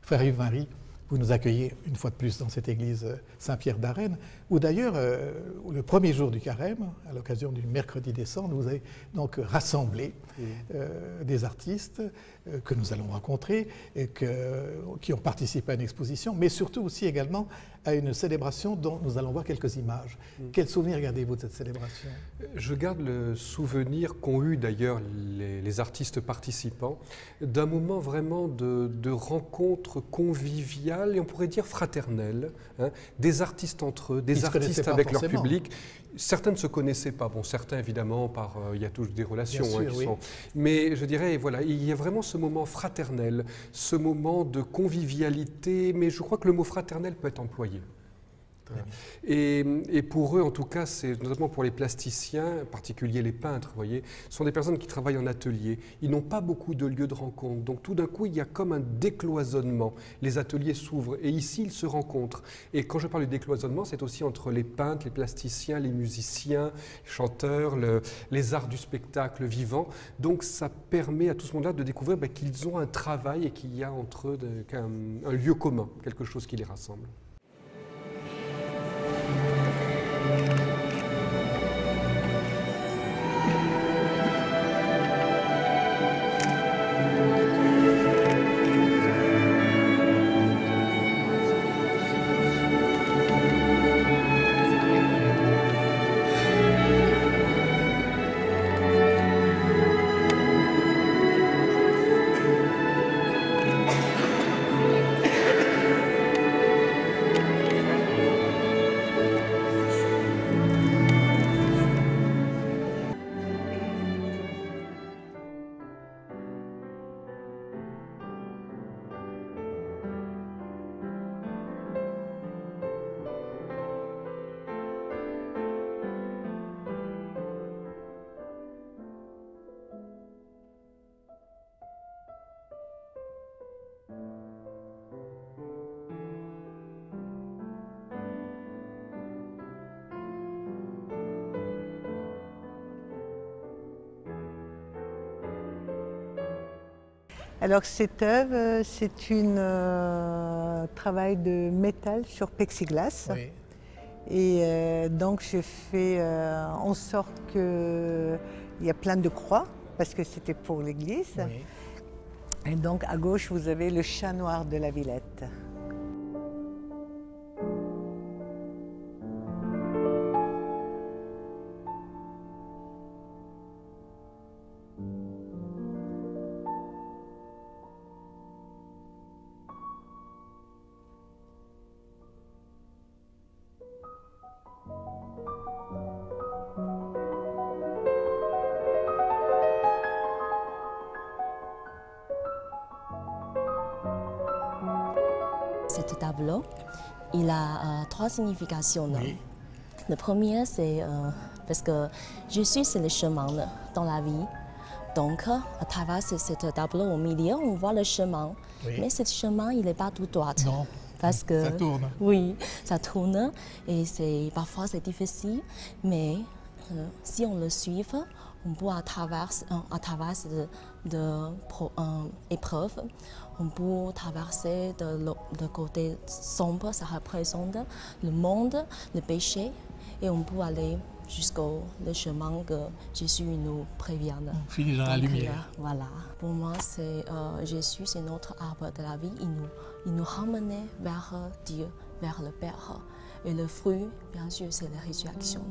Frère Yves-Marie, vous nous accueillez une fois de plus dans cette église Saint-Pierre d'Arène, où d'ailleurs, le premier jour du carême, à l'occasion du mercredi des Cendres, vous avez donc rassemblé des artistes que nous allons rencontrer, et qui ont participé à une exposition, mais surtout aussi également à une célébration dont nous allons voir quelques images. Quel souvenir gardez-vous de cette célébration? Je garde le souvenir qu'ont eu d'ailleurs les artistes participants d'un moment vraiment de rencontre conviviale et on pourrait dire fraternelle, hein, des artistes entre eux, des artistes avec leur public. Certains ne se connaissaient pas, bon, certains évidemment, il y a toujours des relations sûr, qui oui. sont... Mais je dirais, voilà, il y a vraiment ce moment fraternel, ce moment de convivialité, mais je crois que le mot fraternel peut être employé. Et pour eux, en tout cas, c'est notamment pour les plasticiens, en particulier les peintres, vous voyez, ce sont des personnes qui travaillent en atelier. Ils n'ont pas beaucoup de lieux de rencontre. Donc tout d'un coup, il y a comme un décloisonnement. Les ateliers s'ouvrent et ici, ils se rencontrent. Et quand je parle de décloisonnement, c'est aussi entre les peintres, les plasticiens, les musiciens, les chanteurs, les arts du spectacle vivant. Donc ça permet à tout ce monde-là de découvrir qu'ils ont un travail et qu'il y a entre eux un lieu commun, quelque chose qui les rassemble. Alors cette œuvre, c'est un travail de métal sur plexiglas. Oui. Et donc je fais en sorte qu'il y a plein de croix, parce que c'était pour l'église. Oui. Et donc à gauche, vous avez le chat noir de la Villette. Ce tableau, il a trois significations. Oui. Le premier, c'est parce que Jésus, c'est le chemin dans la vie. Donc, à travers ce tableau au milieu, on voit le chemin. Oui. Mais ce chemin, il n'est pas tout droit. Non, parce que, ça tourne. Oui, ça tourne. Et parfois, c'est difficile. Mais si on le suit, on peut, à travers cette épreuve, on peut traverser de côté sombre, ça représente le monde, le péché, et on peut aller jusqu'au chemin que Jésus nous prévient. On finit dans la lumière. Voilà. Pour moi, Jésus, c'est notre arbre de la vie. Il nous ramène vers Dieu, vers le Père. Et le fruit, bien sûr, c'est la résurrection.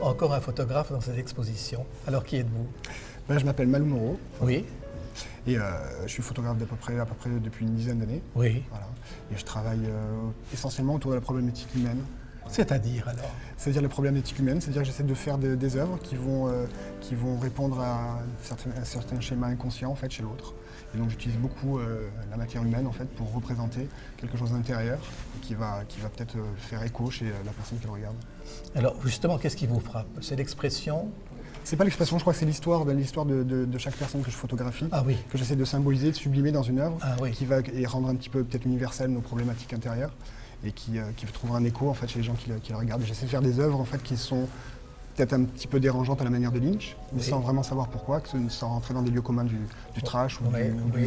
Encore un photographe dans cette exposition. Alors qui êtes-vous? Je m'appelle Malou Moreau. Oui. Et je suis photographe à peu près depuis une dizaine d'années. Oui. Voilà. Et je travaille essentiellement autour de la problématique humaine. C'est-à-dire alors? C'est-à-dire les problèmes d'éthique humaine, c'est-à-dire que j'essaie de faire des œuvres qui vont répondre à un certain schéma inconscient en fait, chez l'autre. Et donc j'utilise beaucoup la matière humaine en fait, pour représenter quelque chose d'intérieur qui va peut-être faire écho chez la personne qui le regarde. Alors justement, qu'est-ce qui vous frappe? C'est l'expression? C'est pas l'expression, je crois que c'est l'histoire de chaque personne que je photographie, que j'essaie de symboliser, de sublimer dans une œuvre, qui va et rendre un petit peu peut-être universelle nos problématiques intérieures et qui trouvera un écho en fait, chez les gens qui la regardent. J'essaie de faire des œuvres en fait, qui sont peut-être un petit peu dérangeantes à la manière de Lynch, mais sans vraiment savoir pourquoi, sans rentrer dans des lieux communs du trash ou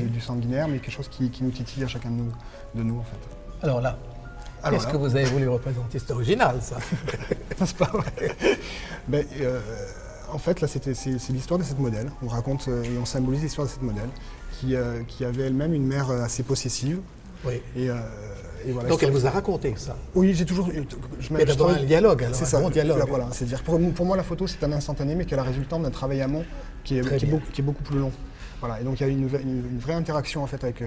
du sanguinaire, mais quelque chose qui nous titille à chacun de nous en fait. Alors là, qu'est-ce que vous avez voulu représenter? C'est original ça. N'est-ce pas? En fait, là, c'est l'histoire de cette modèle. On raconte et on symbolise l'histoire de cette modèle qui avait elle-même une mère assez possessive. Oui. Et voilà, donc elle vous a raconté ça? Oui, j'ai toujours... Il y a d'abord un dialogue, alors, c'est ça, un bon dialogue. Voilà, c'est-à-dire pour moi la photo c'est un instantané mais qui est la résultante d'un travail amont qui est beaucoup plus long. Voilà, et donc il y a une vraie interaction en fait avec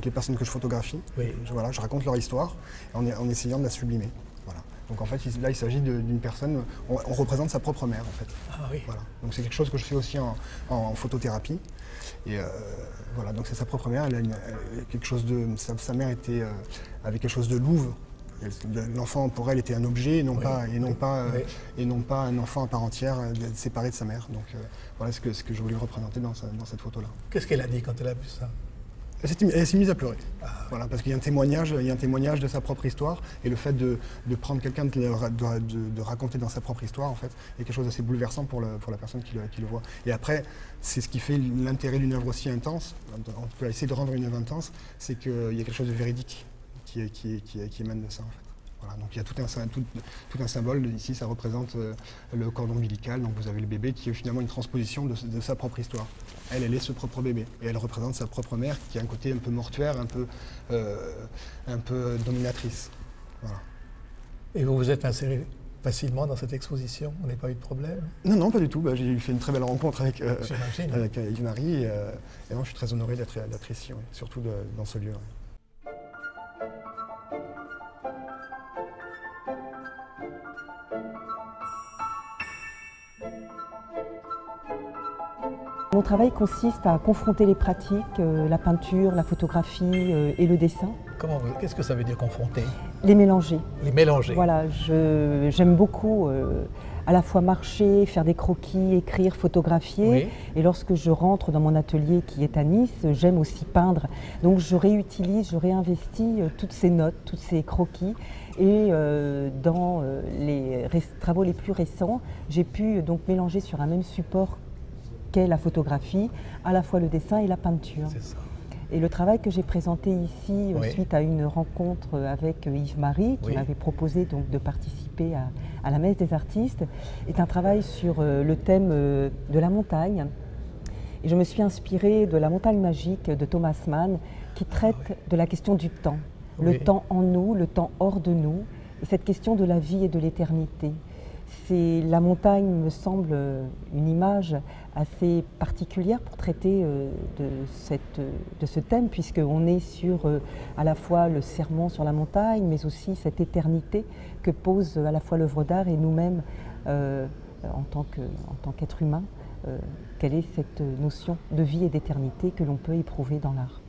les personnes que je photographie. Oui. Je raconte leur histoire en essayant de la sublimer. Voilà. Donc en fait là il s'agit d'une personne, on représente sa propre mère en fait. Ah oui. Voilà. Donc c'est quelque chose que je fais aussi en photothérapie. Et voilà, donc c'est sa propre mère, quelque chose de. Sa mère avait quelque chose de louve. L'enfant pour elle était un objet et non pas un enfant à part entière séparé de sa mère. Donc voilà ce que je voulais représenter dans cette photo-là. Qu'est-ce qu'elle a dit quand elle a vu ça? Elle s'est mise à pleurer. Voilà, parce qu'il y a un témoignage de sa propre histoire et le fait de prendre quelqu'un de raconter dans sa propre histoire en fait est quelque chose d'assez bouleversant pour la personne qui le voit. Et après, c'est ce qui fait l'intérêt d'une œuvre aussi intense. On peut essayer de rendre une œuvre intense, c'est qu'il y a quelque chose de véridique qui émane de ça en fait. Voilà, donc il y a tout un symbole, ici ça représente le cordon ombilical, donc vous avez le bébé qui est finalement une transposition de sa propre histoire. Elle est ce propre bébé, et elle représente sa propre mère qui a un côté un peu mortuaire, un peu dominatrice. Voilà. Et vous vous êtes inséré facilement dans cette exposition? On n'a pas eu de problème? Non, pas du tout. J'ai fait une très belle rencontre avec Marie, et moi je suis très honoré d'être ici, oui, surtout dans ce lieu. Oui. Mon travail consiste à confronter les pratiques, la peinture, la photographie et le dessin. Qu'est-ce que ça veut dire confronter? Les mélanger. Les mélanger. Voilà, j'aime beaucoup à la fois marcher, faire des croquis, écrire, photographier. Oui. Et lorsque je rentre dans mon atelier qui est à Nice, j'aime aussi peindre. Donc je réutilise, je réinvestis toutes ces notes, tous ces croquis. Et dans les travaux les plus récents, j'ai pu donc mélanger sur un même support qu'est la photographie, à la fois le dessin et la peinture. C'est ça. Et le travail que j'ai présenté ici, suite à une rencontre avec Yves-Marie, qui m'avait proposé donc de participer à la messe des artistes, est un travail sur le thème de la montagne. Et je me suis inspirée de La montagne magique de Thomas Mann, qui traite de la question du temps. Le temps en nous, le temps hors de nous, et cette question de la vie et de l'éternité. La montagne me semble une image assez particulière pour traiter de ce thème, puisqu'on est sur à la fois le serment sur la montagne, mais aussi cette éternité que pose à la fois l'œuvre d'art et nous-mêmes en tant qu'être humain. Quelle est cette notion de vie et d'éternité que l'on peut éprouver dans l'art?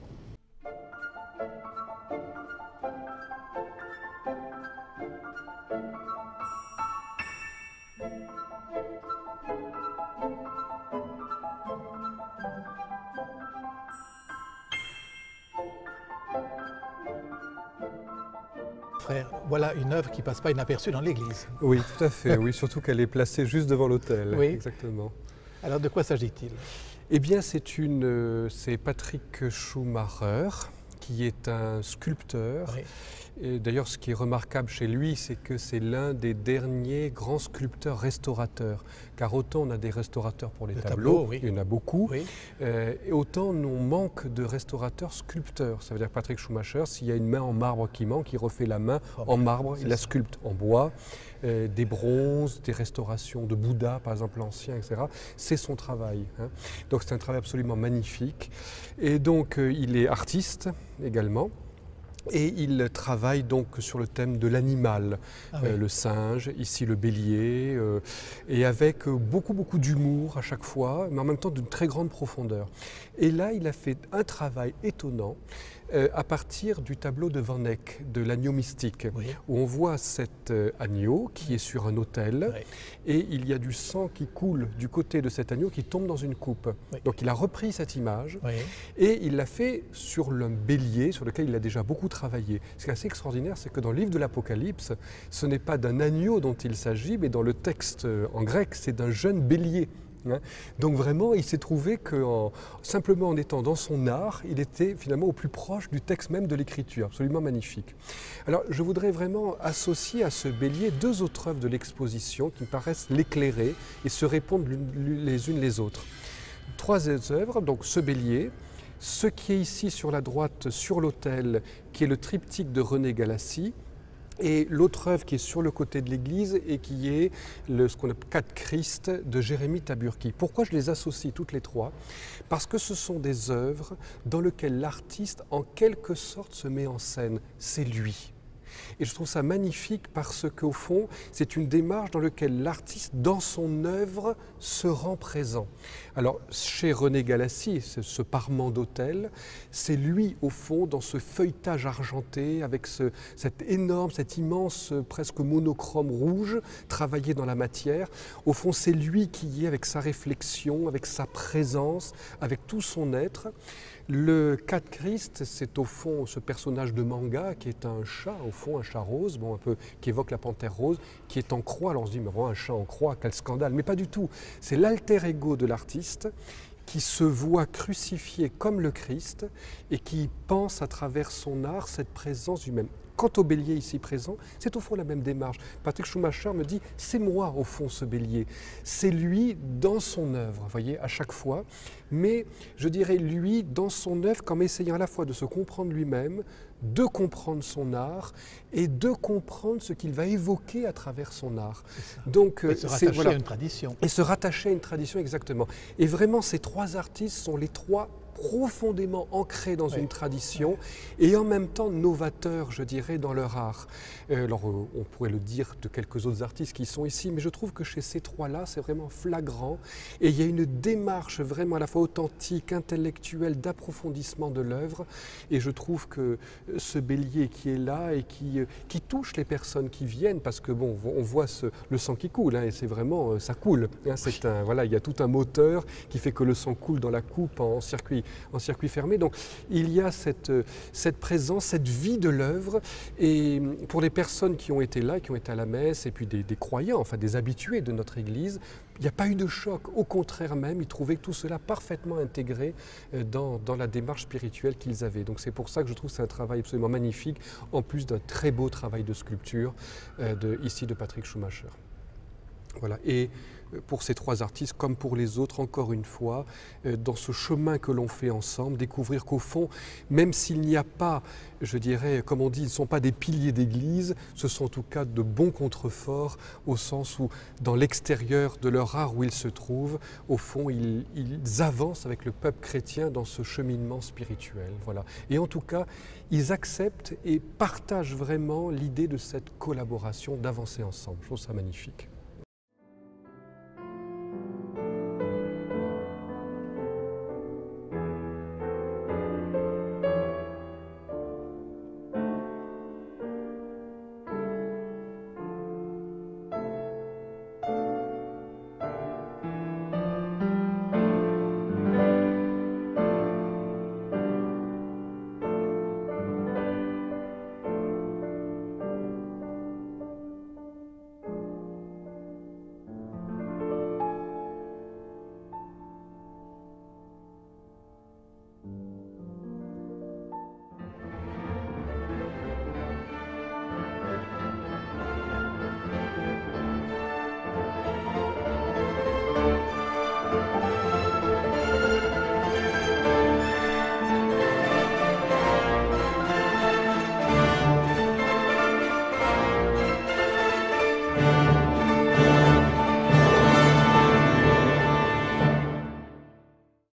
Frère, voilà une œuvre qui ne passe pas inaperçue dans l'église. Oui, tout à fait, oui, surtout qu'elle est placée juste devant l'autel. Oui. Exactement. Alors de quoi s'agit-il? Eh bien, c'est Patrick Schumacher, qui est un sculpteur. Oui. Et d'ailleurs, ce qui est remarquable chez lui, c'est que c'est l'un des derniers grands sculpteurs restaurateurs. Car autant on a des restaurateurs pour les tableaux, oui. il y en a beaucoup, Oui. Et autant on manque de restaurateurs sculpteurs. Ça veut dire Patrick Schumacher, s'il y a une main en marbre qui manque, il refait la main en marbre, il la sculpte en bois. Des bronzes, des restaurations de Bouddha, par exemple l'ancien, etc. C'est son travail. Hein. Donc c'est un travail absolument magnifique. Et donc il est artiste également. Et il travaille donc sur le thème de l'animal, le singe, ici le bélier, et avec beaucoup d'humour à chaque fois, mais en même temps d'une très grande profondeur. Et là, il a fait un travail étonnant à partir du tableau de Van Eyck, de l'agneau mystique, où on voit cet agneau qui est sur un autel, et il y a du sang qui coule du côté de cet agneau qui tombe dans une coupe. Donc il a repris cette image, et il l'a fait sur le bélier, sur lequel il a déjà beaucoup travaillé. Ce qui est assez extraordinaire, c'est que dans le livre de l'Apocalypse, ce n'est pas d'un agneau dont il s'agit, mais dans le texte en grec, c'est d'un jeune bélier. Donc vraiment, il s'est trouvé que simplement en étant dans son art, il était finalement au plus proche du texte même de l'écriture, absolument magnifique. Alors je voudrais vraiment associer à ce bélier deux autres œuvres de l'exposition qui me paraissent l'éclairer et se répondre les unes les autres. Trois œuvres, donc ce bélier, ce qui est ici sur la droite sur l'autel, qui est le triptyque de René Galassi, et l'autre œuvre qui est sur le côté de l'église et qui est ce qu'on appelle Quatre Christ de Jérémie Taburki. Pourquoi je les associe toutes les trois? Parce que ce sont des œuvres dans lesquelles l'artiste en quelque sorte se met en scène, c'est lui. Et je trouve ça magnifique parce qu'au fond, c'est une démarche dans laquelle l'artiste, dans son œuvre, se rend présent. Alors, chez René Galassi, ce parement d'autel, c'est lui, au fond, dans ce feuilletage argenté, avec cet immense, presque monochrome rouge, travaillé dans la matière. Au fond, c'est lui qui y est avec sa réflexion, avec sa présence, avec tout son être. Le Quatre Christ, c'est au fond ce personnage de manga qui est un chat, au fond un chat rose, bon, un peu, qui évoque la panthère rose, qui est en croix. Alors on se dit, mais bon, un chat en croix, quel scandale, mais pas du tout. C'est l'alter ego de l'artiste qui se voit crucifié comme le Christ et qui pense à travers son art cette présence humaine. Quant au bélier ici présent, c'est au fond la même démarche. Patrick Schumacher me dit, c'est moi au fond ce bélier. C'est lui dans son œuvre, vous voyez, à chaque fois. Mais je dirais lui dans son œuvre comme essayant à la fois de se comprendre lui-même, de comprendre son art et de comprendre ce qu'il va évoquer à travers son art. Donc, et se rattacher à une tradition. Et se rattacher à une tradition, exactement. Et vraiment, ces trois artistes sont les trois profondément ancrés dans une tradition et en même temps novateurs, je dirais, dans leur art. Alors, on pourrait le dire de quelques autres artistes qui sont ici, mais je trouve que chez ces trois-là, c'est vraiment flagrant. Et il y a une démarche vraiment à la fois authentique, intellectuelle, d'approfondissement de l'œuvre. Et je trouve que ce bélier qui est là et qui touche les personnes qui viennent, parce que bon, on voit le sang qui coule, hein, et c'est vraiment, ça coule. Hein, voilà, il y a tout un moteur qui fait que le sang coule dans la coupe en circuit fermé. Donc il y a cette présence, cette vie de l'œuvre. Et pour les personnes qui ont été là, qui ont été à la messe, et puis des croyants, enfin des habitués de notre Église, il n'y a pas eu de choc. Au contraire même, ils trouvaient tout cela parfaitement intégré dans la démarche spirituelle qu'ils avaient. Donc c'est pour ça que je trouve que c'est un travail absolument magnifique, en plus d'un très beau travail de sculpture ici de Patrick Schumacher. Voilà. Et pour ces trois artistes, comme pour les autres, encore une fois, dans ce chemin que l'on fait ensemble, découvrir qu'au fond, même s'il n'y a pas, je dirais, comme on dit, ils ne sont pas des piliers d'église, ce sont en tout cas de bons contreforts, au sens où, dans l'extérieur de leur art où ils se trouvent, au fond, ils avancent avec le peuple chrétien dans ce cheminement spirituel. Voilà. Et en tout cas, ils acceptent et partagent vraiment l'idée de cette collaboration, d'avancer ensemble. Je trouve ça magnifique.